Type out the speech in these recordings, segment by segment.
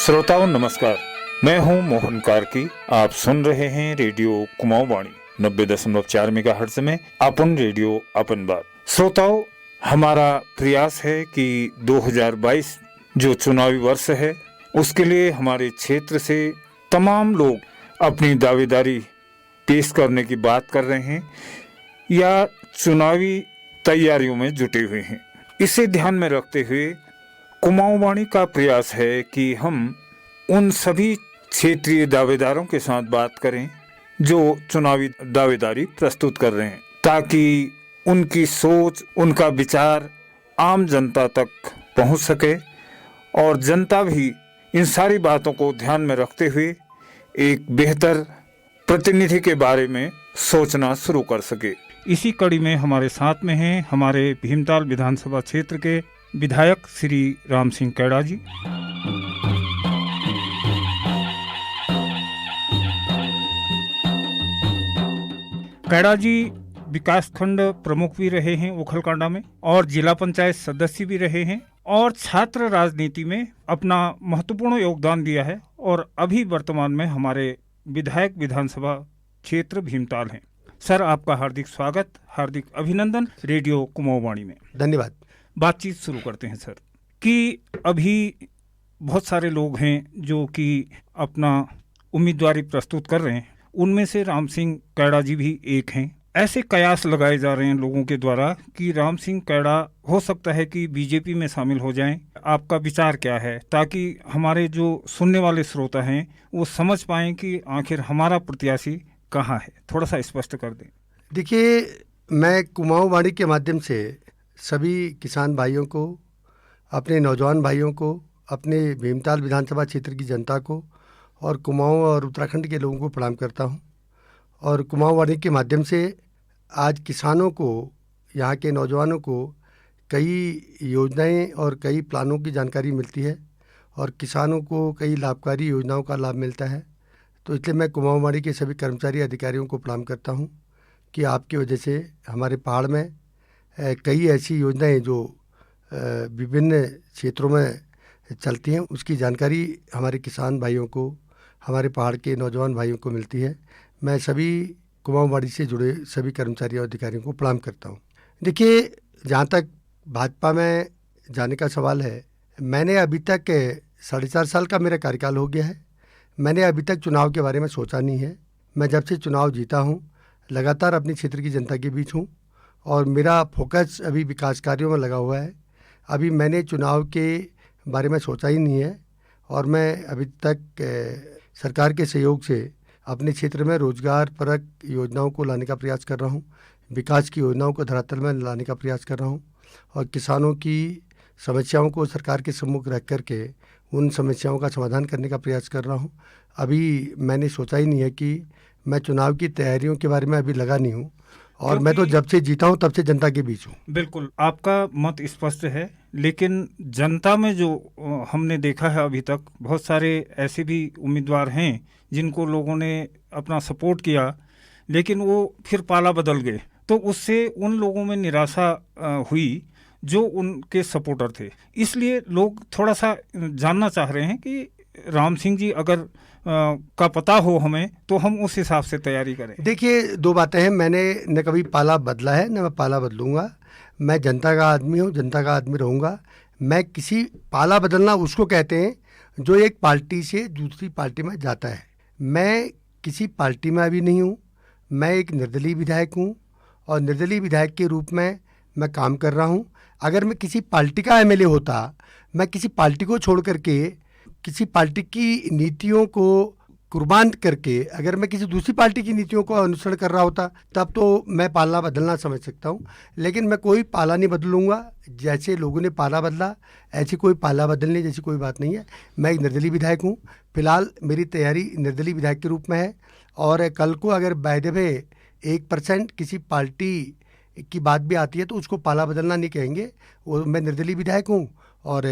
श्रोताओं नमस्कार, मैं हूं मोहन कार्की। आप सुन रहे हैं रेडियो कुमाऊं वाणी 90.4 मेगाहर्ट्ज में अपन रेडियो अपन बात। श्रोताओं, हमारा प्रयास है कि 2022 जो चुनावी वर्ष है उसके लिए हमारे क्षेत्र से तमाम लोग अपनी दावेदारी पेश करने की बात कर रहे हैं या चुनावी तैयारियों में जुटे हुए हैं। इसे ध्यान में रखते हुए कुमाऊं वाणी का प्रयास है कि हम उन सभी क्षेत्रीय दावेदारों के साथ बात करें जो चुनावी दावेदारी प्रस्तुत कर रहे हैं, ताकि उनकी सोच, उनका विचार आम जनता तक पहुंच सके और जनता भी इन सारी बातों को ध्यान में रखते हुए एक बेहतर प्रतिनिधि के बारे में सोचना शुरू कर सके। इसी कड़ी में हमारे साथ में हैं हमारे भीमताल विधानसभा क्षेत्र के विधायक श्री राम सिंह कैड़ा जी। कैड़ा जी विकासखंड प्रमुख भी रहे हैं उखलकांडा में और जिला पंचायत सदस्य भी रहे हैं और छात्र राजनीति में अपना महत्वपूर्ण योगदान दिया है और अभी वर्तमान में हमारे विधायक विधानसभा क्षेत्र भीमताल हैं। सर, आपका हार्दिक स्वागत, हार्दिक अभिनंदन रेडियो कुमाऊं वाणी में। धन्यवाद। बातचीत शुरू करते हैं सर कि अभी बहुत सारे लोग हैं जो कि अपना उम्मीदवारी प्रस्तुत कर रहे हैं, उनमें से राम सिंह कैड़ा जी भी एक हैं। ऐसे कयास लगाए जा रहे हैं लोगों के द्वारा कि राम सिंह कैड़ा हो सकता है कि बीजेपी में शामिल हो जाएं। आपका विचार क्या है, ताकि हमारे जो सुनने वाले श्रोता हैं वो समझ पाएं कि आखिर हमारा प्रत्याशी कहाँ है? थोड़ा सा स्पष्ट कर दें। देखिए, मैं कुमाऊं वाणी के माध्यम से सभी किसान भाइयों को, अपने नौजवान भाइयों को, अपने भीमताल विधानसभा क्षेत्र की जनता को और कुमाऊं और उत्तराखंड के लोगों को प्रणाम करता हूं। और कुमाऊं वाणी के माध्यम से आज किसानों को, यहाँ के नौजवानों को कई योजनाएं और कई प्लानों की जानकारी मिलती है और किसानों को कई लाभकारी योजनाओं का लाभ मिलता है। तो इसलिए मैं कुमाऊं वाणी के सभी कर्मचारी अधिकारियों को प्रणाम करता हूं कि आपकी वजह से हमारे पहाड़ में कई ऐसी योजनाएं जो विभिन्न क्षेत्रों में चलती हैं, उसकी जानकारी हमारे किसान भाइयों को, हमारे पहाड़ के नौजवान भाइयों को मिलती है। मैं सभी कुमाऊं वाणी से जुड़े सभी कर्मचारी और अधिकारियों को प्रणाम करता हूं। देखिए, जहां तक भाजपा में जाने का सवाल है, मैंने अभी तक 4.5 साल का मेरा कार्यकाल हो गया है। मैंने अभी तक चुनाव के बारे में सोचा नहीं है। मैं जब से चुनाव जीता हूँ लगातार अपने क्षेत्र की जनता के बीच हूँ और मेरा फोकस अभी विकास कार्यों में लगा हुआ है। अभी मैंने चुनाव के बारे में सोचा ही नहीं है और मैं अभी तक सरकार के सहयोग से अपने क्षेत्र में रोजगार परक योजनाओं को लाने का प्रयास कर रहा हूँ, विकास की योजनाओं को धरातल में लाने का प्रयास कर रहा हूँ और किसानों की समस्याओं को सरकार के सम्मुख रख करके उन समस्याओं का समाधान करने का प्रयास कर रहा हूँ। अभी मैंने सोचा ही नहीं है कि मैं चुनाव की तैयारियों के बारे में अभी लगा नहीं हूँ और मैं तो जब से जीता हूँ तब से जनता के बीच हूँ। बिल्कुल, आपका मत स्पष्ट है, लेकिन जनता में जो हमने देखा है अभी तक, बहुत सारे ऐसे भी उम्मीदवार हैं जिनको लोगों ने अपना सपोर्ट किया लेकिन वो फिर पाला बदल गए, तो उससे उन लोगों में निराशा हुई जो उनके सपोर्टर थे। इसलिए लोग थोड़ा सा जानना चाह रहे हैं कि राम सिंह जी अगर का पता हो हमें तो हम उस हिसाब से तैयारी करें। देखिए, 2 बातें हैं। मैंने न कभी पाला बदला है न मैं पाला बदलूंगा। मैं जनता का आदमी हूँ, जनता का आदमी रहूँगा। मैं किसी पाला बदलना उसको कहते हैं जो एक पार्टी से दूसरी पार्टी में जाता है। मैं किसी पार्टी में अभी नहीं हूँ। मैं एक निर्दलीय विधायक हूँ और निर्दलीय विधायक के रूप में मैं काम कर रहा हूँ। अगर मैं किसी पार्टी का एमएलए होता, मैं किसी पार्टी को छोड़ करके, किसी पार्टी की नीतियों को कुर्बान करके अगर मैं किसी दूसरी पार्टी की नीतियों को अनुसरण कर रहा होता तब तो मैं पाला बदलना समझ सकता हूँ, लेकिन मैं कोई पाला नहीं बदलूंगा। जैसे लोगों ने पाला बदला ऐसी कोई पाला बदलने जैसी कोई बात नहीं है। मैं एक निर्दलीय विधायक हूँ। फिलहाल मेरी तैयारी निर्दलीय विधायक के रूप में है और कल को अगर बाय द वे 1% किसी पार्टी की बात भी आती है तो उसको पाला बदलना नहीं कहेंगे। वो मैं निर्दलीय विधायक हूँ और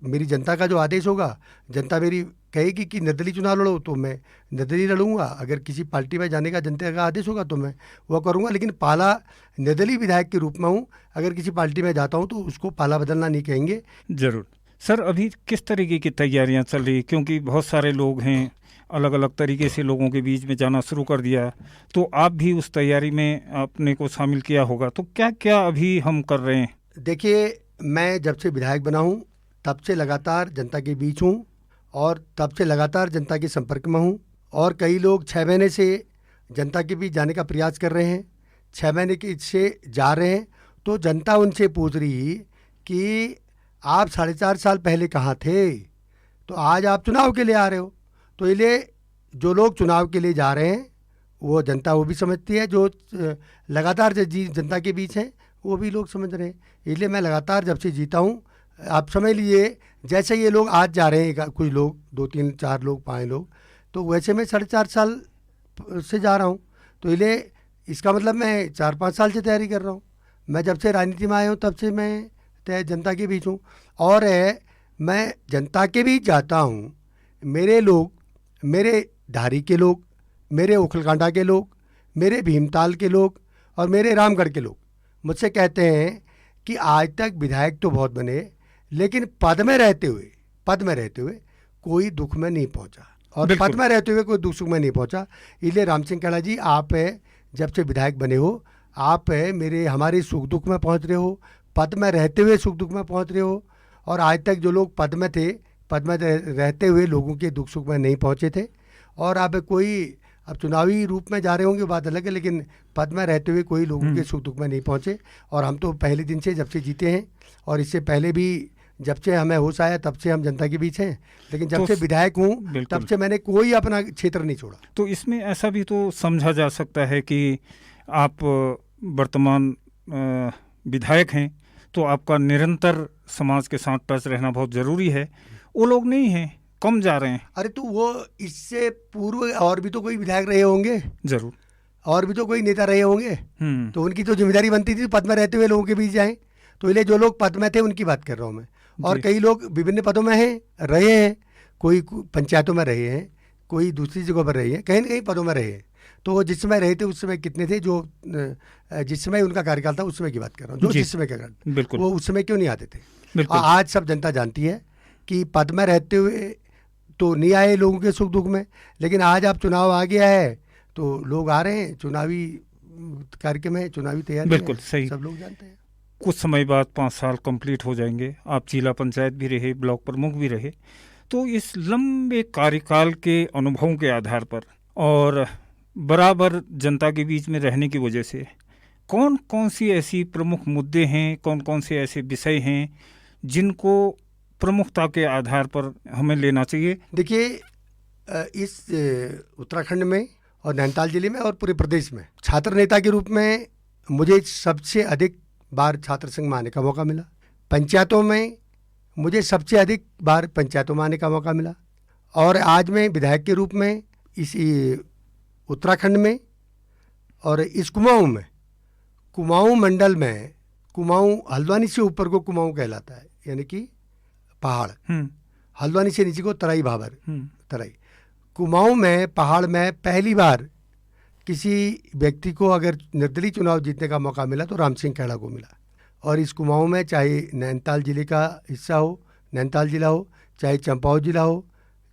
मेरी जनता का जो आदेश होगा, जनता मेरी कहेगी कि निर्दलीय चुनाव लड़ो तो मैं निर्दलीय लड़ूंगा। अगर किसी पार्टी में जाने का जनता का आदेश होगा तो मैं वो करूंगा, लेकिन पाला निर्दलीय विधायक के रूप में हूँ। अगर किसी पार्टी में जाता हूँ तो उसको पाला बदलना नहीं कहेंगे। जरूर सर अभी किस तरीके की तैयारियां चल रही, क्योंकि बहुत सारे लोग हैं, अलग अलग तरीके से लोगों के बीच में जाना शुरू कर दिया, तो आप भी उस तैयारी में अपने को शामिल किया होगा, तो क्या क्या अभी हम कर रहे हैं? देखिए, मैं जब से विधायक बना हूँ तब से लगातार जनता के बीच हूँ और तब से लगातार जनता के संपर्क में हूँ। और कई लोग 6 महीने से जनता के बीच जाने का प्रयास कर रहे हैं, 6 महीने के से जा रहे हैं। तो जनता उनसे पूछ रही कि आप 4.5 साल पहले कहाँ थे, तो आज आप चुनाव के लिए आ रहे हो। तो इसलिए जो लोग चुनाव के लिए जा रहे हैं वो जनता वो भी समझती है, जो लगातार जनता के बीच हैं वो भी लोग समझ रहे हैं। इसलिए मैं लगातार जब से जीता हूँ, आप समझ लीजिए जैसे ये लोग आज जा रहे हैं, कुछ लोग 2 3 4 लोग 5 लोग, तो वैसे मैं 4.5 साल से जा रहा हूँ। तो इसलिए इसका मतलब मैं 4-5 साल से तैयारी कर रहा हूँ। मैं जब से राजनीति में आया हूँ तब से मैं जनता के बीच हूँ। और मैं जनता के बीच जाता हूँ, मेरे लोग, मेरे धारी के लोग, मेरे ओखलकांडा के लोग, मेरे भीमताल के लोग और मेरे रामगढ़ के लोग मुझसे कहते हैं कि आज तक विधायक तो बहुत बने, लेकिन पद में रहते हुए कोई दुख में नहीं पहुंचा, और पद में रहते हुए कोई दुख सुख में नहीं पहुंचा। इसलिए राम सिंह खेड़ा जी, आप जब से विधायक बने हो, आप हमारे सुख दुख में पहुंच रहे हो, पद में रहते हुए सुख दुख में पहुंच रहे हो। और आज तक जो लोग पद में थे, पद में रहते हुए लोगों के दुख सुख में नहीं पहुंचे थे। और आप अब चुनावी रूप में जा रहे होंगे बात अलग है, लेकिन पद में रहते हुए कोई लोगों के सुख दुख में नहीं पहुंचे। और हम तो पहले दिन से जब से जीते हैं, और इससे पहले भी जब से हमें होश आया तब से हम जनता के बीच हैं, लेकिन जब से विधायक हूँ तब से मैंने कोई अपना क्षेत्र नहीं छोड़ा। तो इसमें ऐसा भी तो समझा जा सकता है कि आप वर्तमान विधायक हैं, तो आपका निरंतर समाज के साथ टच रहना बहुत ज़रूरी है। वो लोग नहीं हैं, कम जा रहे हैं। अरे तो वो इससे पूर्व और भी तो कोई विधायक रहे होंगे, जरूर, और भी तो कोई नेता रहे होंगे, तो उनकी तो जिम्मेदारी बनती थी पद में रहते हुए लोगों के बीच जाएं। तो इसलिए जो लोग पद में थे उनकी बात कर रहा हूँ मैं। और कई लोग विभिन्न पदों में रहे हैं, कोई पंचायतों में रहे हैं, कोई दूसरी जगह पर रहे हैं, कहीं न कहीं पदों में रहे हैं। तो वो जिस समय रहे थे उस समय कितने थे, जो जिस समय उनका कार्यकाल था उस समय की बात कर रहा हूँ, जो जिस समय का कार्यकाल, वो उस समय क्यों नहीं आते थे। आज सब जनता जानती है कि पद में रहते हुए तो नहीं आए लोगों के सुख दुख में, लेकिन आज आप चुनाव आ गया है तो लोग आ रहे हैं, चुनावी कार्यक्रम है, चुनावी तैयारी। बिल्कुल सही, सब लोग जानते हैं। कुछ समय बाद 5 साल कंप्लीट हो जाएंगे, आप जिला पंचायत भी रहे, ब्लॉक प्रमुख भी रहे, तो इस लंबे कार्यकाल के अनुभवों के आधार पर और बराबर जनता के बीच में रहने की वजह से कौन कौन सी ऐसी प्रमुख मुद्दे हैं, कौन कौन से ऐसे विषय हैं जिनको प्रमुखता के आधार पर हमें लेना चाहिए? देखिए, इस उत्तराखंड में और नैनीताल जिले में और पूरे प्रदेश में छात्र नेता के रूप में मुझे सबसे अधिक बार छात्र संघ में आने का मौका मिला। पंचायतों में मुझे सबसे अधिक बार पंचायतों में आने का मौका मिला। और आज मैं विधायक के रूप में इस उत्तराखंड में और इस कुमाऊं मंडल में, कुमाऊं हल्द्वानी से ऊपर को कुमाऊं कहलाता है, यानी कि पहाड़, हल्द्वानी से नीचे को तराई भाबर, तराई कुमाऊं में पहाड़ में पहली बार किसी व्यक्ति को अगर निर्दलीय चुनाव जीतने का मौका मिला तो राम सिंह खेड़ा को मिला। और इस कुमाऊं में चाहे नैनीताल जिले का हिस्सा हो, नैनीताल जिला हो, चाहे चंपावत जिला हो,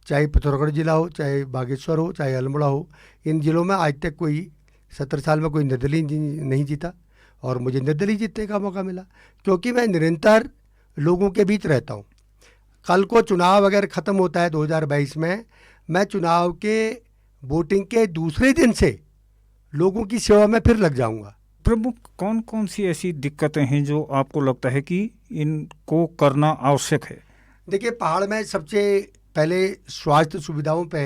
चाहे पिथौरागढ़ जिला हो, चाहे बागेश्वर हो, चाहे अल्मोड़ा हो, इन जिलों में आज तक कोई 70 साल में कोई निर्दलीय नहीं जीता, और मुझे निर्दलीय जीतने का मौका मिला क्योंकि मैं निरंतर लोगों के बीच रहता हूँ। कल को चुनाव अगर ख़त्म होता है 2022 में, मैं चुनाव के वोटिंग के दूसरे दिन से लोगों की सेवा में फिर लग जाऊंगा। प्रमुख कौन कौन सी ऐसी दिक्कतें हैं जो आपको लगता है कि इनको करना आवश्यक है? देखिए, पहाड़ में सबसे पहले स्वास्थ्य सुविधाओं पे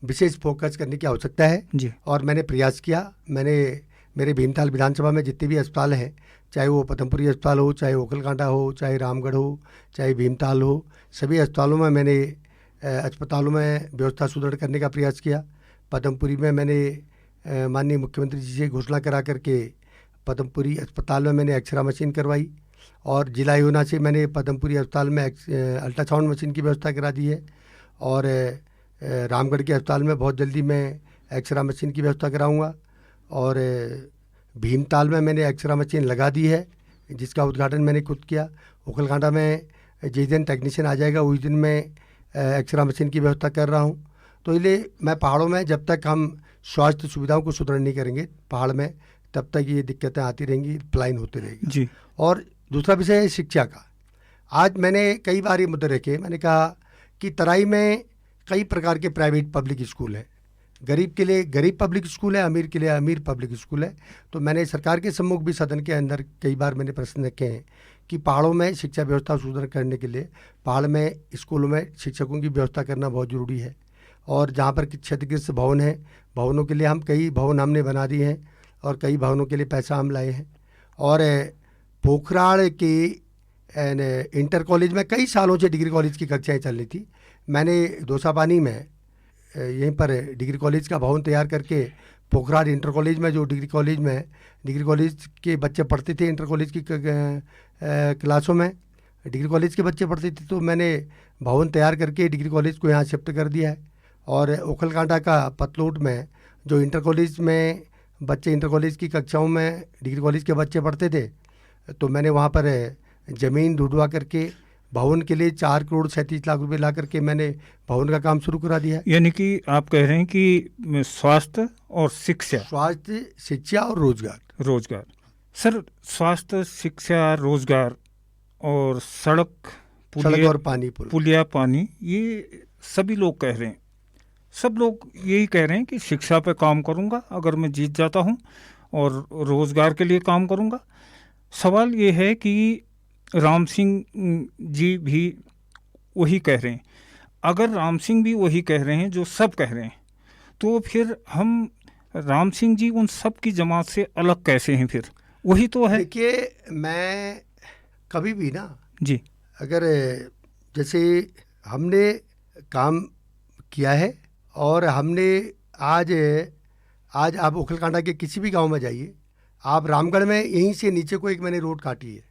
विशेष फोकस करने की आवश्यकता है जी। और मैंने प्रयास किया। मेरे भीमताल विधानसभा में जितने भी अस्पताल हैं, चाहे वो पदमपुरी अस्पताल हो, चाहे ओखलकांडा हो, चाहे रामगढ़ हो, चाहे भीमताल हो, सभी अस्पतालों में मैंने अस्पतालों में व्यवस्था सुदृढ़ करने का प्रयास किया। पदमपुरी में मैंने माननीय मुख्यमंत्री जी से घोषणा करा करके पदमपुरी अस्पताल में मैंने एक्सरा मशीन करवाई, और जिला योजना से मैंने पदमपुरी अस्पताल में अल्ट्रासाउंड मशीन की व्यवस्था करा दी है। और रामगढ़ के अस्पताल में बहुत जल्दी मैं एक्सरा मशीन की व्यवस्था कराऊंगा। और भीमताल में मैंने एक्सरा मशीन लगा दी है, जिसका उद्घाटन मैंने खुद किया। ओखलकांडा में जिस दिन टेक्नीशियन आ जाएगा उस दिन मैं एक्सरे मशीन की व्यवस्था कर रहा हूँ। तो इसलिए मैं पहाड़ों में जब तक हम स्वास्थ्य सुविधाओं को सुदृढ़ नहीं करेंगे पहाड़ में, तब तक ये दिक्कतें आती रहेंगी, पलायन होते रहेगा जी। और दूसरा विषय है शिक्षा का। आज मैंने कई बार ये मुद्दे रखे, मैंने कहा कि तराई में कई प्रकार के प्राइवेट पब्लिक स्कूल हैं। गरीब के लिए गरीब पब्लिक स्कूल है, अमीर के लिए अमीर पब्लिक स्कूल है। तो मैंने सरकार के सम्मुख भी सदन के अंदर कई बार मैंने प्रश्न रखे हैं कि पहाड़ों में शिक्षा व्यवस्था सुदृढ़ करने के लिए पहाड़ में स्कूलों में शिक्षकों की व्यवस्था करना बहुत ज़रूरी है। और जहाँ पर क्षतिग्रस्त भवन है, भवनों के लिए हम कई भवन हमने बना दिए हैं और कई भवनों के लिए पैसा हम लाए हैं। और पोखराड़ की इंटर कॉलेज में कई सालों से डिग्री कॉलेज की कक्षाएँ चल रही थी। मैंने दोसापानी में यहीं पर डिग्री कॉलेज का भवन तैयार करके पोखराड़ इंटर कॉलेज में, जो डिग्री कॉलेज के बच्चे पढ़ते थे, इंटर कॉलेज की क्लासों में डिग्री कॉलेज के बच्चे पढ़ते थे, तो मैंने भवन तैयार करके डिग्री कॉलेज को यहाँ शिफ्ट कर दिया है। और ओखलकांडा का पतलोट में जो इंटर कॉलेज की कक्षाओं में डिग्री कॉलेज के बच्चे पढ़ते थे, तो मैंने वहाँ पर ज़मीन ढूंढवा करके भवन के लिए 4 करोड़ 37 लाख रुपए ला करके मैंने भवन का काम शुरू करा दिया है। यानी कि आप कह रहे हैं कि स्वास्थ्य और शिक्षा और रोजगार। सर, स्वास्थ्य, शिक्षा, रोजगार और सड़क और पुलिया, पानी, ये सभी लोग कह रहे हैं। सब लोग यही कह रहे हैं कि शिक्षा पे काम करूंगा अगर मैं जीत जाता हूं, और रोजगार के लिए काम करूंगा। सवाल ये है कि राम सिंह जी भी वही कह रहे हैं। अगर राम सिंह भी वही कह रहे हैं जो सब कह रहे हैं, तो फिर हम राम सिंह जी उन सब की जमात से अलग कैसे हैं? फिर वही तो है। देखिए, मैं कभी भी ना जी, अगर जैसे हमने काम किया है और हमने आज आप ओखलकांडा के किसी भी गांव में जाइए, आप रामगढ़ में यहीं से नीचे को एक मैंने रोड काटी है,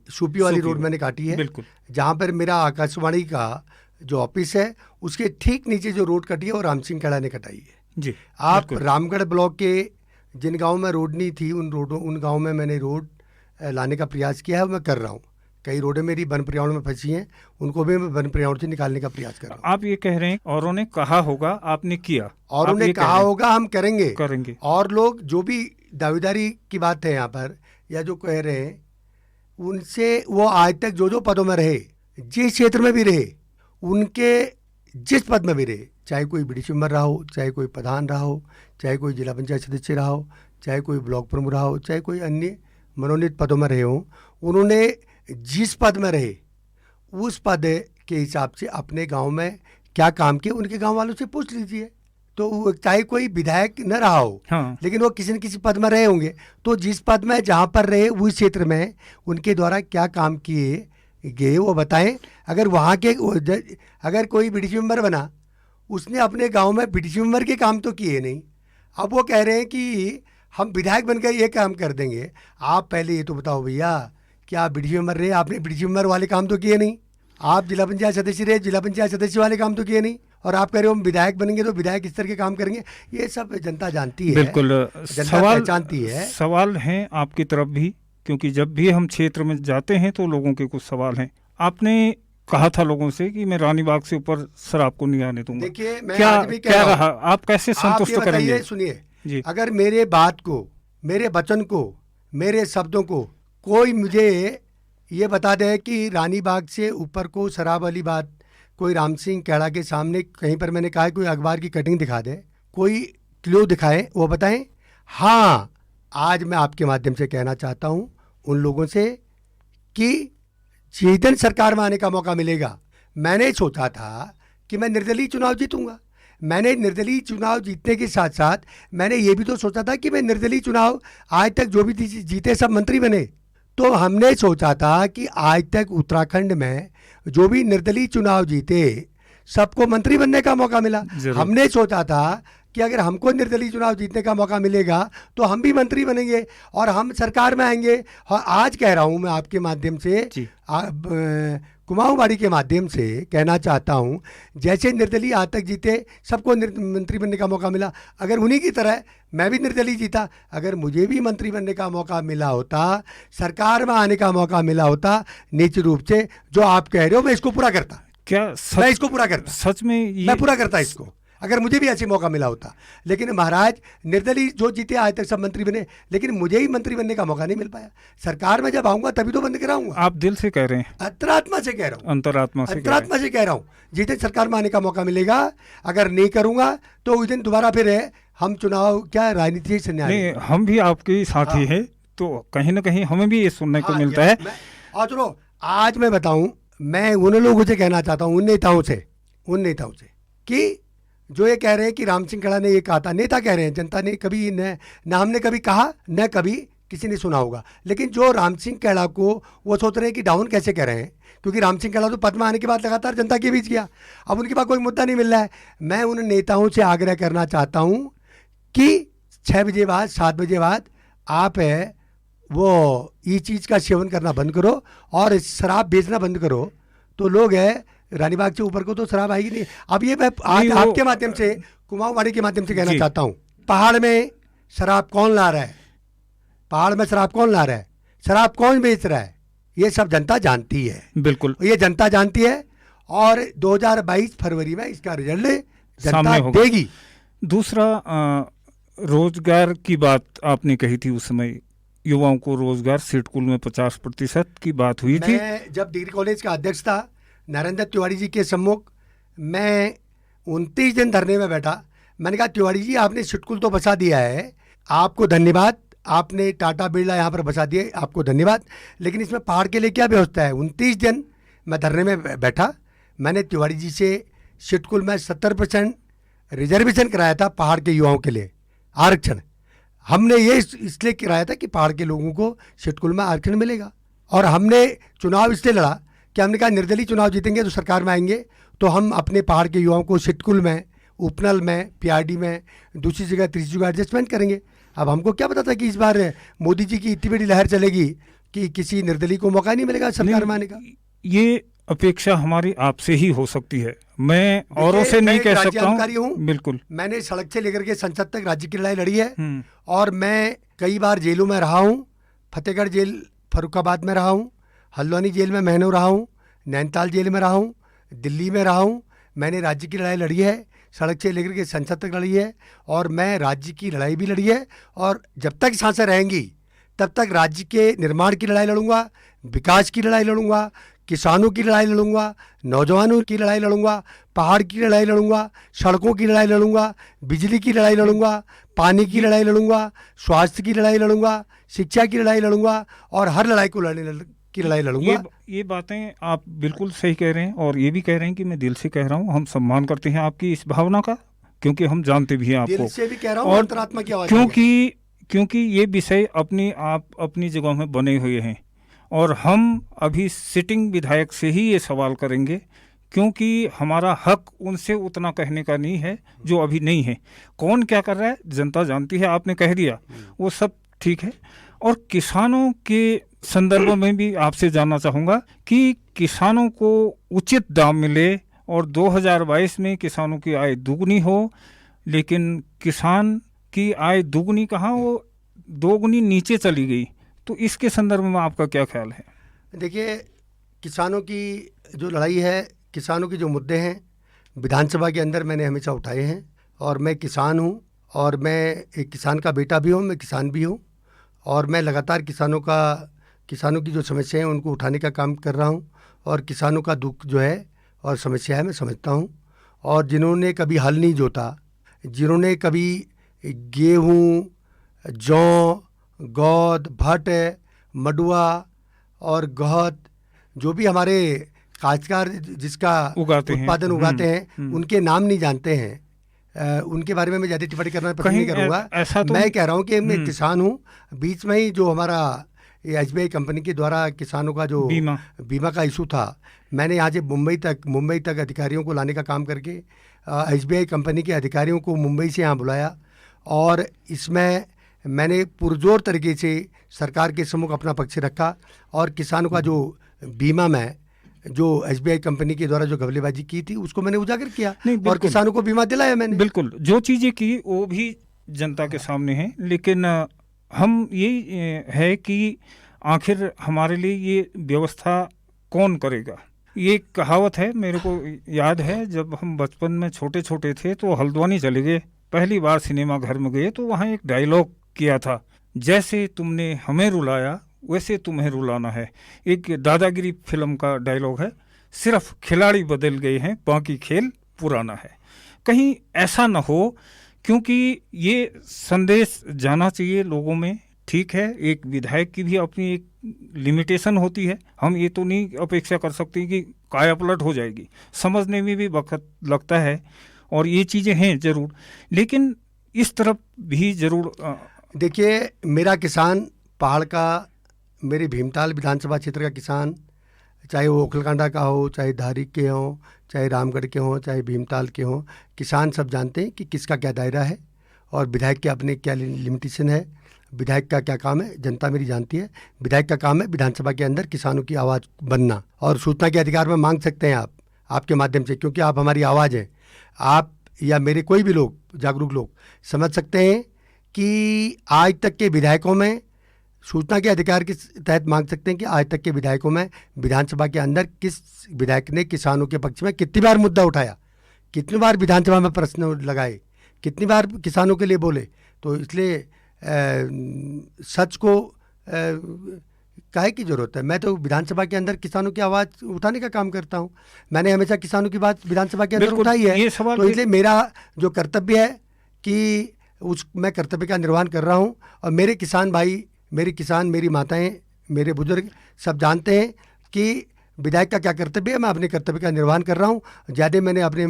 सूपी वाली रोड मैंने काटी है, जहाँ पर मेरा आकाशवाणी का जो ऑफिस है उसके ठीक नीचे जो रोड कटी है वो राम सिंह खेड़ा ने कटाई है जी। आप रामगढ़ ब्लॉक के जिन गाँव में रोड नहीं थी उन गाँव में मैंने रोड लाने का प्रयास किया है, मैं कर रहा हूँ। कई रोडें मेरी वन पर्यावरण में फंसी हैं, उनको भी मैं वन पर्यावरण से निकालने का प्रयास कर रहा हूँ। आप ये कह रहे हैं औरों ने कहा होगा, आपने किया, और उन्हें कहा होगा, हम करेंगे। और लोग जो भी दावेदारी की बात है यहाँ पर या जो कह रहे हैं, उनसे वो आज तक जो पदों में रहे, जिस क्षेत्र में भी रहे, उनके जिस पद में भी रहे, चाहे कोई बीडीसी मेंबर रहा हो, चाहे कोई प्रधान रहा हो, चाहे कोई जिला पंचायत सदस्य रहा हो, चाहे कोई ब्लॉक प्रमुख रहा हो, चाहे कोई अन्य मनोनीत पदों में रहे हों, उन्होंने जिस पद में रहे उस पद के हिसाब से अपने गांव में क्या काम किए उनके गांव वालों से पूछ लीजिए। तो चाहे कोई विधायक न रहा हो, हाँ, लेकिन वो किसी न किसी पद में रहे होंगे, तो जिस पद में जहाँ पर रहे उस क्षेत्र में उनके द्वारा क्या काम किए गए वो बताएं। अगर वहाँ के अगर कोई बीडीसी मेंबर बना, उसने अपने गांव में बीडीसी मेंबर के काम तो किए नहीं, अब वो कह रहे हैं कि हम विधायक बनकर ये काम कर देंगे। आप पहले ये तो बताओ भैया, क्या आप बीडीसी मेंबर रहे, आपने बीडीसी मेंबर वाले काम तो किए नहीं। आप जिला पंचायत सदस्य रहे, जिला पंचायत सदस्य वाले काम तो किए नहीं, और आप कह रहे हो हम विधायक बनेंगे तो विधायक इस तरह के काम करेंगे। ये सब जनता जानती है, बिल्कुल जनता पहचानती है। सवाल हैं आपकी तरफ भी, क्योंकि जब भी हम क्षेत्र में जाते हैं तो लोगों के कुछ सवाल हैं। आपने कहा था लोगों से कि मैं रानीबाग से ऊपर सर आपको नहीं आने दूंगा। देखिए, मैं क्या आज भी कह रहा रहा, आप कैसे संतुष्ट करेंगे? सुनिए जी, अगर मेरे बात को, मेरे वचन को, मेरे शब्दों को कोई मुझे ये बता दे कि रानीबाग से ऊपर को शराब वाली बात कोई राम सिंह खेड़ा के सामने कहीं पर मैंने कहा है, कोई अखबार की कटिंग दिखा दे, कोई क्लू दिखाए, वो बताएं। हाँ, आज मैं आपके माध्यम से कहना चाहता हूँ उन लोगों से कि जिस दिन सरकार में आने का मौका मिलेगा, मैंने सोचा था कि मैं निर्दलीय चुनाव जीतूंगा। मैंने निर्दलीय चुनाव जीतने के साथ साथ मैंने ये भी तो सोचा था कि मैं निर्दलीय चुनाव आज तक जो भी जीते सब मंत्री बने। तो हमने सोचा था कि आज तक उत्तराखंड में जो भी निर्दलीय चुनाव जीते सबको मंत्री बनने का मौका मिला। हमने सोचा था कि अगर हमको निर्दलीय चुनाव जीतने का मौका मिलेगा तो हम भी मंत्री बनेंगे और हम सरकार में आएंगे। और आज कह रहा हूं मैं आपके माध्यम से, कुमाऊं बाड़ी के माध्यम से कहना चाहता हूं, जैसे निर्दलीय आज तक जीते, सबको मंत्री बनने का मौका मिला, अगर उन्हीं की तरह मैं भी निर्दलीय जीता, अगर मुझे भी मंत्री बनने का मौका मिला होता, सरकार में आने का मौका मिला होता, निश्चित रूप से जो आप कह रहे हो मैं इसको पूरा करता। क्या मैं इसको पूरा करता, सच में ये मैं पूरा करता इसको, अगर मुझे भी ऐसे मौका मिला होता। लेकिन महाराज, निर्दलीय जो जीते आज तक सब मंत्री बने, लेकिन मुझे ही मंत्री बनने का मौका नहीं मिल पाया। सरकार में जब आऊंगा तभी तो बंद कराऊंगा। आप दिल से कह रहे हैं? अंतरात्मा से कह रहा हूँ, अंतरात्मा से कह रहा हूँ। जीते सरकार में आने का मौका मिलेगा, अगर नहीं करूंगा तो उस दिन दोबारा फिर है हम चुनाव क्या राजनीति से नहीं, हम भी आपके साथी हैं, तो कहीं ना कहीं हमें भी ये सुनने को मिलता है। और चलो आज मैं बताऊं, मैं उन लोगों से कहना चाहता हूं, उन नेताओं से कि जो ये कह रहे हैं कि राम सिंह खेड़ा ने ये कहा था, नेता कह रहे हैं, जनता ने कभी न हमने कभी कहा, न कभी किसी ने सुना होगा। लेकिन जो राम सिंह खेड़ा को वो सोच रहे हैं कि डाउन कैसे कह रहे हैं, क्योंकि राम सिंह खेड़ा तो पद में आने के बाद लगातार जनता के बीच गया, अब उनके पास कोई मुद्दा नहीं मिल रहा है। मैं उन नेताओं से आग्रह करना चाहता हूँ कि 6 बजे बाद 7 बजे बाद आप है वो ये चीज़ का सेवन करना बंद करो और शराब बेचना बंद करो, तो लोग है रानीबाग से ऊपर को तो शराब आएगी नहीं। अब ये मैं आज आपके माध्यम से, कुमाऊं बाड़ी के माध्यम से कहना चाहता हूँ, पहाड़ में शराब कौन ला रहा है, पहाड़ में शराब कौन ला रहा है, शराब कौन बेच रहा है, ये सब जनता जानती है। बिल्कुल, ये जनता जानती है और 2022 फरवरी में इसका रिजल्ट जनता देगी। दूसरा, रोजगार की बात आपने कही थी, उस समय युवाओं को रोजगार, सिडकुल में 50% की बात हुई थी। मैं जब डिग्री कॉलेज का अध्यक्ष था, नरेंद्र तिवारी जी के सम्मुख मैं 29 दिन धरने में बैठा। मैंने कहा तिवारी जी आपने सिडकुल तो बसा दिया है, आपको धन्यवाद, आपने टाटा बिरला यहाँ पर बसा दिए, आपको धन्यवाद, लेकिन इसमें पहाड़ के लिए क्या व्यवस्था है। 29 दिन मैं धरने में बैठा, मैंने तिवारी जी से सिडकुल में 70% रिजर्वेशन कराया था पहाड़ के युवाओं के लिए, आरक्षण। हमने ये इसलिए कराया था कि पहाड़ के लोगों को सिडकुल में आरक्षण मिलेगा, और हमने चुनाव इसलिए लड़ा कि हमने कहा निर्दलीय चुनाव जीतेंगे तो सरकार में आएंगे तो हम अपने पहाड़ के युवाओं को सिडकुल में, उपनल में, पीआरडी में, दूसरी जगह तीसरी जगह एडजस्टमेंट करेंगे। अब हमको क्या पता था कि इस बार मोदी जी की इतनी बड़ी लहर चलेगी कि किसी निर्दलीय को मौका नहीं मिलेगा सरकार में आने का। ये अपेक्षा हमारी आपसे ही हो सकती है, मैं औरों से नहीं कह सकता हूँ। बिल्कुल, मैंने सड़क से लेकर के संसद तक राज्य की लड़ाई लड़ी है, और मैं कई बार जेलों में रहा हूँ। फतेहगढ़ जेल फरुखाबाद में रहा हूँ, हल्द्वानी जेल में महीनों रहा हूँ, नैनीताल जेल में रहा हूँ, दिल्ली में रहा हूँ। मैंने राज्य की लड़ाई लड़ी है, सड़क से लेकर के संसद तक लड़ी है, और मैं राज्य की लड़ाई भी लड़ी है, और जब तक सांसें रहेंगी तब तक राज्य के निर्माण की लड़ाई लड़ूंगा, विकास की लड़ाई लड़ूंगा, किसानों की लड़ाई लड़ूंगा, नौजवानों की लड़ाई लड़ूंगा, पहाड़ की लड़ाई लड़ूंगा, सड़कों की लड़ाई लड़ूंगा, बिजली की लड़ाई लड़ूंगा, पानी की लड़ाई लड़ूंगा, स्वास्थ्य की लड़ाई लड़ूंगा, शिक्षा की लड़ाई लड़ूंगा, और हर लड़ाई को लड़ाई लड़ूंगा। ये बातें आप बिल्कुल सही कह रहे हैं, और ये भी कह रहे हैं कि मैं दिल से कह रहा हूँ। हम सम्मान करते हैं आपकी इस भावना का, क्योंकि हम जानते भी हैं आपको, दिल से भी कह रहा हूँ, और अंतरात्मा की आवाज, क्योंकि ये विषय अपनी जगह में बने हुए हैं, और हम अभी सिटिंग विधायक से ही ये सवाल करेंगे, क्योंकि हमारा हक उनसे उतना कहने का नहीं है जो अभी नहीं है। कौन क्या कर रहा है जनता जानती है, आपने कह दिया, वो सब ठीक है। और किसानों के संदर्भ में भी आपसे जानना चाहूँगा कि किसानों को उचित दाम मिले, और 2022 में किसानों की आय दुगनी हो, लेकिन किसान की आय दुगनी कहाँ, वो दोगुनी नीचे चली गई। तो इसके संदर्भ में आपका क्या ख्याल है? देखिए, किसानों की जो लड़ाई है, किसानों के जो मुद्दे हैं, विधानसभा के अंदर मैंने हमेशा उठाए हैं, और मैं किसान हूं, और मैं एक किसान का बेटा भी हूं, मैं किसान भी हूं, और मैं लगातार किसानों की जो समस्या है उनको उठाने का काम कर रहा हूं, और किसानों का दुख जो है और समस्या है मैं समझता हूं। और जिन्होंने कभी हल नहीं जोता, जिन्होंने कभी गेहूँ, जौ, गोद, भट, मडुआ और गहत, जो भी हमारे काश्तकार जिसका उत्पादन उगाते हैं, उनके नाम नहीं जानते हैं, उनके बारे में मैं ज़्यादा टिप्पणी करना पसंद नहीं करूँगा। तो मैं कह रहा हूँ कि मैं किसान हूँ। बीच में ही जो हमारा एसबीआई कंपनी के द्वारा किसानों का जो बीमा का इशू था, मैंने यहाँ से मुंबई तक अधिकारियों को लाने का काम करके एसबीआई कंपनी के अधिकारियों को मुंबई से यहाँ बुलाया, और इसमें मैंने पुरजोर तरीके से सरकार के सम्मुख अपना पक्ष रखा, और किसानों का जो बीमा में जो एसबीआई कंपनी के द्वारा जो घपलेबाजी की थी उसको मैंने उजागर किया नहीं, और बिल्कुल। किसानों को बीमा दिलाया मैंने। बिल्कुल, जो चीजें की वो भी जनता के सामने है, लेकिन हम ये है कि आखिर हमारे लिए ये व्यवस्था कौन करेगा। ये एक कहावत है, मेरे को याद है जब हम बचपन में छोटे छोटे थे तो हल्द्वानी चले गए, पहली बार सिनेमा घर में गए तो वहाँ एक डायलॉग किया था, जैसे तुमने हमें रुलाया वैसे तुम्हें रुलाना है। एक दादागिरी फिल्म का डायलॉग है, सिर्फ खिलाड़ी बदल गए हैं, बाकी खेल पुराना है। कहीं ऐसा न हो, क्योंकि ये संदेश जाना चाहिए लोगों में। ठीक है, एक विधायक की भी अपनी एक लिमिटेशन होती है, हम ये तो नहीं अपेक्षा कर सकते कि काया पलट हो जाएगी, समझने में भी वक्त लगता है और ये चीज़ें हैं ज़रूर, लेकिन इस तरफ भी ज़रूर देखिए, मेरा किसान पहाड़ का, मेरे भीमताल विधानसभा क्षेत्र का किसान, चाहे वो ओखलकांडा का हो, चाहे धारी के हों, चाहे रामगढ़ के हों, चाहे भीमताल के हों, किसान सब जानते हैं कि किसका क्या दायरा है और विधायक के अपने क्या लिमिटेशन है, विधायक का क्या काम है, जनता मेरी जानती है। विधायक का काम है विधानसभा के अंदर किसानों की आवाज़ बनना, और सूचना के अधिकार में मांग सकते हैं आप, आपके माध्यम से, क्योंकि आप हमारी आवाज़ हैं। आप या मेरे कोई भी लोग, जागरूक लोग समझ सकते हैं कि आज तक के विधायकों में सूचना के अधिकार के तहत मांग सकते हैं कि आज तक के विधायकों में विधानसभा के अंदर किस विधायक ने किसानों के पक्ष में कितनी बार मुद्दा उठाया, कितनी बार विधानसभा में प्रश्न लगाए, कितनी बार किसानों के लिए बोले। तो इसलिए सच को काहे की जरूरत है। मैं तो विधानसभा के अंदर किसानों की आवाज़ उठाने का काम करता हूँ। मैंने हमेशा किसानों की बात विधानसभा के अंदर उठाई है। तो इसलिए मेरा जो कर्तव्य है कि मैं कर्तव्य का निर्वहन कर रहा हूँ, और मेरे किसान भाई, मेरे किसान, मेरी माताएं, मेरे बुजुर्ग सब जानते हैं कि विधायक का क्या कर्तव्य है। मैं अपने कर्तव्य का निर्वहन कर रहा हूँ। ज़्यादा मैंने अपने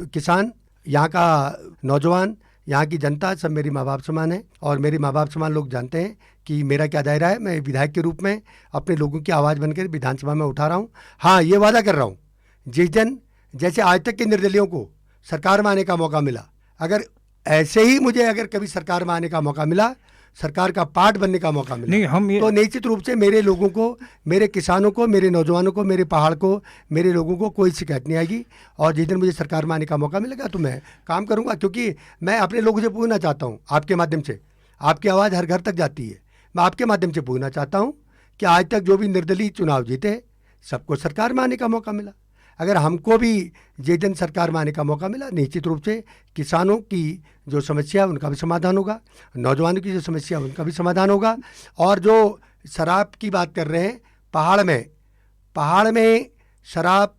किसान, यहाँ का नौजवान, यहाँ की जनता सब मेरी माँ बाप समान है, और मेरे माँ बाप समान लोग जानते हैं कि मेरा क्या दायरा है। मैं विधायक के रूप में अपने लोगों की आवाज़ बनकर विधानसभा में उठा रहा हूँ। हाँ, ये वादा कर रहा हूँ, जिस दिन जैसे आज तक के निर्दलियों को सरकार में आने का मौका मिला, अगर ऐसे ही मुझे अगर कभी सरकार में आने का मौका मिला, सरकार का पार्ट बनने का मौका मिला, तो निश्चित रूप से मेरे लोगों को, मेरे किसानों को, मेरे नौजवानों को, मेरे पहाड़ को, मेरे लोगों को कोई शिकायत नहीं आएगी। और जिस दिन मुझे सरकार में आने का मौका मिलेगा तो मैं काम करूंगा, क्योंकि मैं अपने लोगों से पूछना चाहता हूं, आपके माध्यम से, आपकी आवाज़ हर घर तक जाती है, मैं आपके माध्यम से पूछना चाहता हूँ कि आज तक जो भी निर्दलीय चुनाव जीते सबको सरकार में आने का मौका मिला। अगर हमको भी जिस दिन सरकार में आने का मौका मिला, निश्चित रूप से किसानों की जो समस्या है उनका भी समाधान होगा, नौजवानों की जो समस्या है उनका भी समाधान होगा। और जो शराब की बात कर रहे हैं, पहाड़ में शराब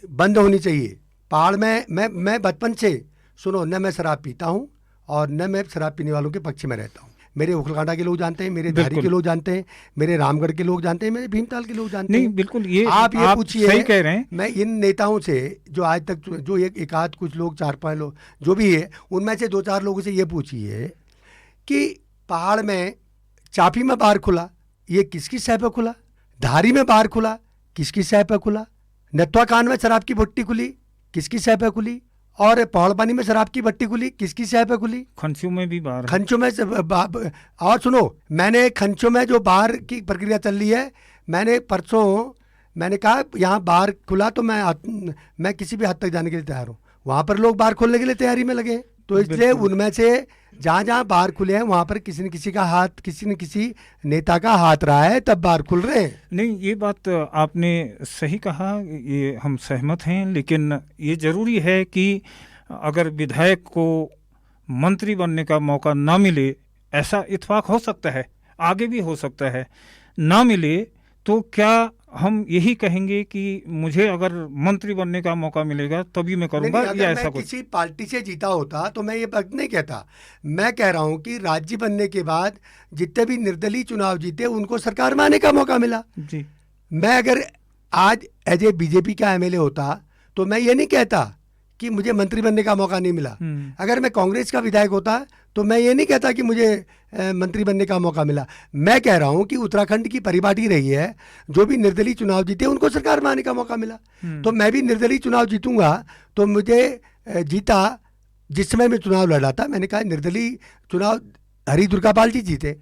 बंद होनी चाहिए। पहाड़ में मैं बचपन से, सुनो, न मैं शराब पीता हूँ और न मैं शराब पीने वालों के पक्ष में रहता हूँ। मेरे ओखलकांडा के लोग जानते हैं, मेरे धारी के लोग जानते हैं, मेरे रामगढ़ के लोग जानते हैं, मेरे भीमताल के लोग जानते हैं। नहीं, बिल्कुल, ये आप पूछिए, सही कह रहे हैं। मैं इन नेताओं से जो आज तक, जो एक आध कुछ लोग, 4-5 लोग जो भी है, उनमें से 2-4 लोगों से ये पूछिए कि पहाड़ में चापी में बार खुला, ये किसकी सह पे खुला? धारी में बार खुला, किसकी सह पे खुला? नथुआ कान में शराब की भट्टी खुली, किसकी सह पे खुली? और पहाड़पानी में शराब की भट्टी खुली, किसकी सह पे खुली? खंचू में भी बार, खंचू में और सुनो, मैंने खंचू में जो बार की प्रक्रिया चल रही है, मैंने परसों मैंने कहा यहाँ बार खुला तो मैं किसी भी हद तक जाने के लिए तैयार हूँ। वहाँ पर लोग बार खोलने के लिए तैयारी में लगे, तो इसलिए उनमें से जहाँ बार खुले हैं वहाँ पर किसी न किसी का हाथ, किसी न किसी नेता का हाथ रहा है, तब बार खुल रहे हैं। नहीं, ये बात आपने सही कहा, ये हम सहमत हैं, लेकिन ये ज़रूरी है कि अगर विधायक को मंत्री बनने का मौका ना मिले, ऐसा इत्फाक हो सकता है, आगे भी हो सकता है, ना मिले तो क्या हम यही कहेंगे कि मुझे अगर मंत्री बनने का मौका मिलेगा तभी मैं करूंगा, या ऐसा कुछ? किसी पार्टी से जीता होता तो मैं ये बात नहीं कहता। मैं कह रहा हूं कि राज्य बनने के बाद जितने भी निर्दलीय चुनाव जीते उनको सरकार में आने का मौका मिला जी। मैं अगर आज एज ए बीजेपी का एमएलए होता तो मैं ये नहीं कहता कि मुझे मंत्री बनने का मौका नहीं मिला। अगर मैं कांग्रेस का विधायक होता तो मैं ये नहीं कहता कि मुझे मंत्री बनने का मौका मिला। मैं कह रहा हूं कि उत्तराखंड की परिपाटी रही है, जो भी निर्दलीय चुनाव जीते उनको सरकार में आने का मौका मिला, तो मैं भी निर्दलीय चुनाव जीतूंगा। तो मुझे जीता, जिस समय मैं चुनाव लड़ा था, मैंने कहा निर्दलीय चुनाव हरि दुर्गापाल जी जीते,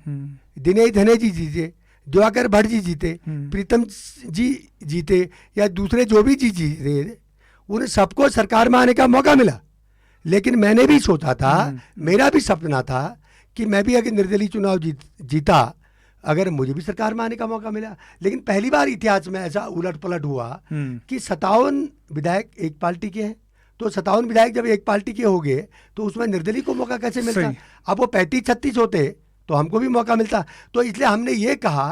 दिनेश धने जी जीते, दिवाकर भट्ट जी जीते, प्रीतम जी जीते, या दूसरे जो भी जी जीते, उन्हें सबको सरकार में आने का मौका मिला। लेकिन मैंने भी सोचा था, मेरा भी सपना था कि मैं भी अगर निर्दलीय चुनाव जीता, अगर मुझे भी सरकार में आने का मौका मिला। लेकिन पहली बार इतिहास में ऐसा उलट पलट हुआ कि 57 विधायक एक पार्टी के हैं, तो 57 विधायक जब एक पार्टी के हो गए तो उसमें निर्दलीय को मौका कैसे मिलता? अब वो 35-36 होते तो हमको भी मौका मिलता। तो इसलिए हमने ये कहा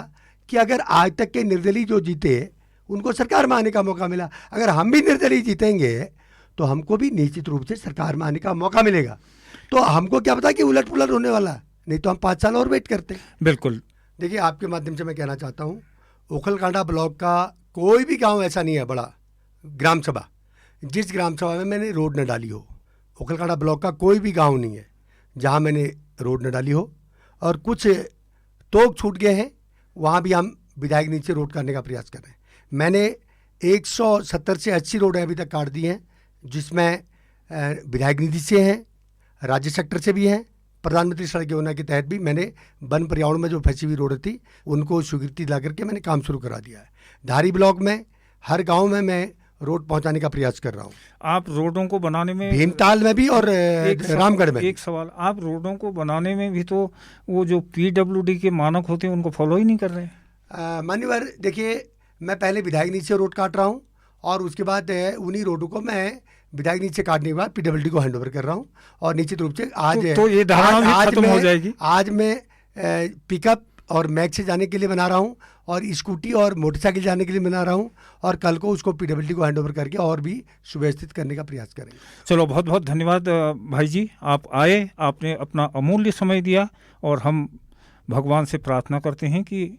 कि अगर आज तक के निर्दलीय जो जीते उनको सरकार में आने का मौका मिला, अगर हम भी निर्दलीय जीतेंगे तो हमको भी निश्चित रूप से सरकार में आने का मौका मिलेगा। तो हमको क्या पता कि उलट पुलट होने वाला, नहीं तो हम 5 साल और वेट करते। बिल्कुल। देखिए, आपके माध्यम से मैं कहना चाहता हूँ, ओखलकांडा ब्लॉक का कोई भी गांव ऐसा नहीं है बड़ा ग्राम सभा जिस ग्राम सभा में मैंने रोड न डाली हो। ओखलकांडा ब्लॉक का कोई भी गांव नहीं है जहां मैंने रोड न डाली हो, और कुछ तोक छूट गए हैं, वहां भी हम विधायक नीचे रोड करने का प्रयास कर रहे हैं। मैंने 170 से 80 रोड अभी तक काट दी हैं, जिसमें विधायक निधि से हैं, राज्य सेक्टर से भी हैं, प्रधानमंत्री सड़क योजना के तहत भी मैंने वन पर्यावरण में जो फंसी हुई रोड थी उनको स्वीकृति ला करके मैंने काम शुरू करा दिया है। धारी ब्लॉक में हर गांव में मैं रोड पहुंचाने का प्रयास कर रहा हूं। आप रोडों को बनाने में, भीमताल में भी और रामगढ़ में। एक सवाल, आप रोडों को बनाने में भी तो वो जो PWD के मानक होते हैं उनको फॉलो ही नहीं कर रहे हैं। मान्यवर, देखिए, मैं पहले विधायक नीचे रोड काट रहा हूँ और उसके बाद उन्हीं रोडों को मैं विधायक नीचे काटने के बाद PWD को हैंडओवर कर रहा हूँ। और निश्चित रूप से आज तो ये धारणा भी खत्म हो जाएगी। आज मैं पिकअप और मैक से जाने के लिए बना रहा हूँ, और स्कूटी और मोटरसाइकिल जाने के लिए बना रहा हूँ, और कल को उसको PWD को हैंडओवर करके और भी सुव्यवस्थित करने का प्रयास करेंगे। चलो, बहुत बहुत धन्यवाद भाई जी, आप आए, आपने अपना अमूल्य समय दिया, और हम भगवान से प्रार्थना करते हैं कि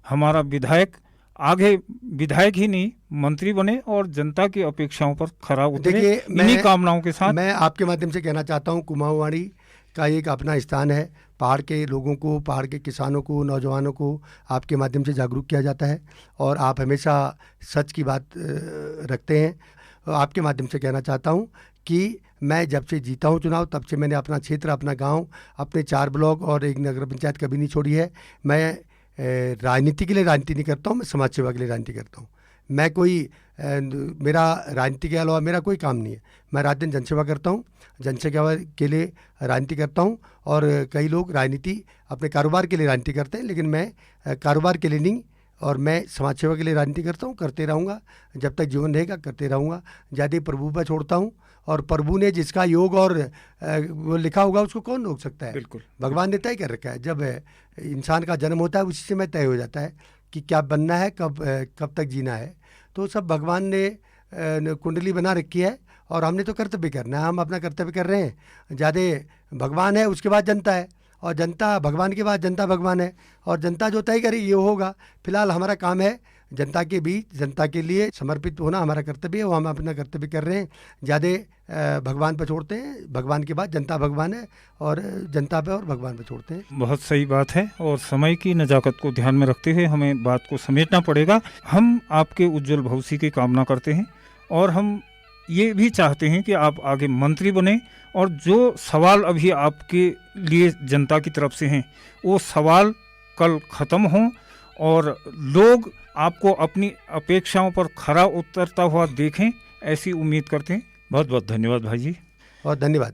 हमारा विधायक आगे विधायक ही नहीं मंत्री बने और जनता की अपेक्षाओं पर खरा उतरे। इन्हीं कामनाओं के साथ मैं आपके माध्यम से कहना चाहता हूँ, कुमाऊवाड़ी का एक अपना स्थान है। पहाड़ के लोगों को, पहाड़ के किसानों को, नौजवानों को आपके माध्यम से जागरूक किया जाता है, और आप हमेशा सच की बात रखते हैं। आपके माध्यम से कहना चाहता हूँ कि मैं जब से जीता हूँ चुनाव, तब से मैंने अपना क्षेत्र, अपना गाँव, अपने 4 ब्लॉक और 1 नगर पंचायत कभी नहीं छोड़ी है। मैं राजनीति के लिए राजनीति नहीं करता हूँ, मैं समाज सेवा के लिए राजनीति करता हूँ। मैं कोई मेरा राजनीति के अलावा मेरा कोई काम नहीं है। मैं रात दिन जनसेवा करता हूँ, जनसेवा के लिए राजनीति करता हूँ। और कई लोग राजनीति अपने कारोबार के लिए राजनीति करते हैं, लेकिन मैं कारोबार के लिए नहीं, और मैं समाज सेवा के लिए राजनीति करता हूँ, करते रहूँगा, जब तक जीवन रहेगा करते रहूँगा। ज़्यादा प्रभु पर छोड़ता हूँ, और प्रभु ने जिसका योग और वो लिखा होगा उसको कौन रोक सकता है? बिल्कुल, भगवान ने तय कर रखा है। जब इंसान का जन्म होता है उसी से मैं तय हो जाता है कि क्या बनना है, कब तक जीना है। तो सब भगवान ने कुंडली बना रखी है, और हमने तो कर्तव्य करना है, हम अपना कर्तव्य कर रहे हैं। ज़्यादा भगवान है, उसके बाद जनता है, और जनता भगवान के बाद जनता भगवान है, और जनता जो तय करे ये होगा। फिलहाल हमारा काम है जनता के बीच, जनता के लिए समर्पित होना हमारा कर्तव्य है, वो हम अपना कर्तव्य कर रहे हैं। ज़्यादा भगवान पर छोड़ते हैं, भगवान के बाद जनता भगवान है, और जनता पे और भगवान पे छोड़ते हैं। बहुत सही बात है, और समय की नज़ाकत को ध्यान में रखते हुए हमें बात को समेटना पड़ेगा। हम आपके उज्जवल भविष्य की कामना करते हैं, और हम ये भी चाहते हैं कि आप आगे मंत्री बने, और जो सवाल अभी आपके लिए जनता की तरफ से हैं वो सवाल कल ख़त्म हों, और लोग आपको अपनी अपेक्षाओं पर खरा उतरता हुआ देखें, ऐसी उम्मीद करते हैं। बहुत बहुत धन्यवाद भाई जी। और धन्यवाद।